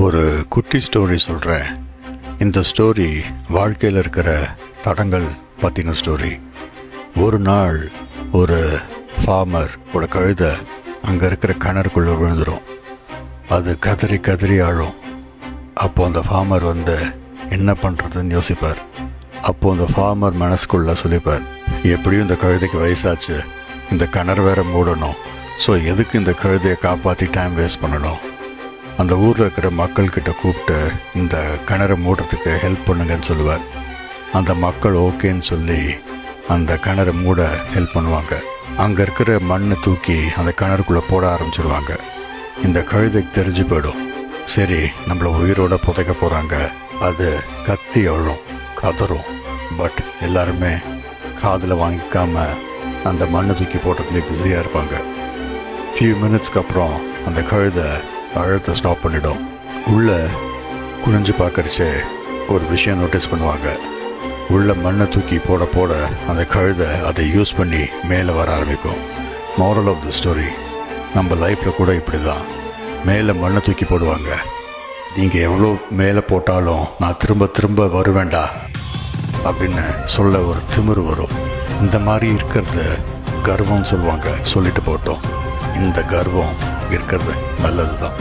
ஒரு குட்டி ஸ்டோரி சொல்கிறேன். இந்த ஸ்டோரி வாழ்க்கையில் இருக்கிற தடங்கள் பற்றின ஸ்டோரி. ஒரு நாள் ஒரு ஃபார்மர் கழுதை அங்கே இருக்கிற கிணறுக்குள்ளே விழுந்துடும். அது கதறி கதறி ஆழும். அப்போது அந்த ஃபார்மர் என்ன பண்ணுறதுன்னு யோசிப்பார். அப்போது அந்த ஃபார்மர் மனசுக்குள்ளே சொல்லிப்பார், எப்படியும் இந்த கழுதைக்கு வயசாச்சு, இந்த கிணறு வேற மூடணும். ஸோ எதுக்கு இந்த கழுதையை காப்பாற்றி டைம் வேஸ்ட் பண்ணணும்? அந்த ஊரில் இருக்கிற மக்கள்கிட்ட கூப்பிட்டு இந்த கிணறு மூடுறதுக்கு ஹெல்ப் பண்ணுங்கன்னு சொல்லுவார். அந்த மக்கள் ஓகேன்னு சொல்லி அந்த கிணறு மூட ஹெல்ப் பண்ணுவாங்க. அங்கே இருக்கிற மண்ணை தூக்கி அந்த கிணறுக்குள்ளே போட ஆரம்பிச்சிடுவாங்க. இந்த கழுதைக்கு தெரிஞ்சு போயிடும், சரி நம்மளை உயிரோடு புதைக்க போகிறாங்க. அது கத்தி அழும், கதறும். பட் எல்லாருமே காதில் வாங்கிக்காம அந்த மண்ணை தூக்கி போடுறதுல பிஸியாக இருப்பாங்க. ஃபியூ மினிட்ஸ்க்கு அப்புறம் அந்த கழுதை அழுத்த ஸ்டாப் பண்ணிடும். உள்ளே குனிஞ்சு பார்க்கறச்சே ஒரு விஷயம் நோட்டீஸ் பண்ணுவாங்க. உள்ள மண்ணை தூக்கி போட போட அந்த கழுதை அதை யூஸ் பண்ணி மேலே வர ஆரம்பிக்கும். மோரல் ஆஃப் தி ஸ்டோரி, நம்ம லைஃப்பில் கூட இப்படி தான். மேலே மண்ணை தூக்கி போடுவாங்க. நீங்கள் எவ்வளோ மேலே போட்டாலும் நான் திரும்ப திரும்ப வருவேண்டா அப்படின்னு சொல்ல ஒரு திமிரு வரும். இந்த மாதிரி இருக்கிறது கர்வம் சொல்லுவாங்க. சொல்லிட்டு போட்டோம், இந்த கர்வம் இருக்கிறது நல்லது தான்.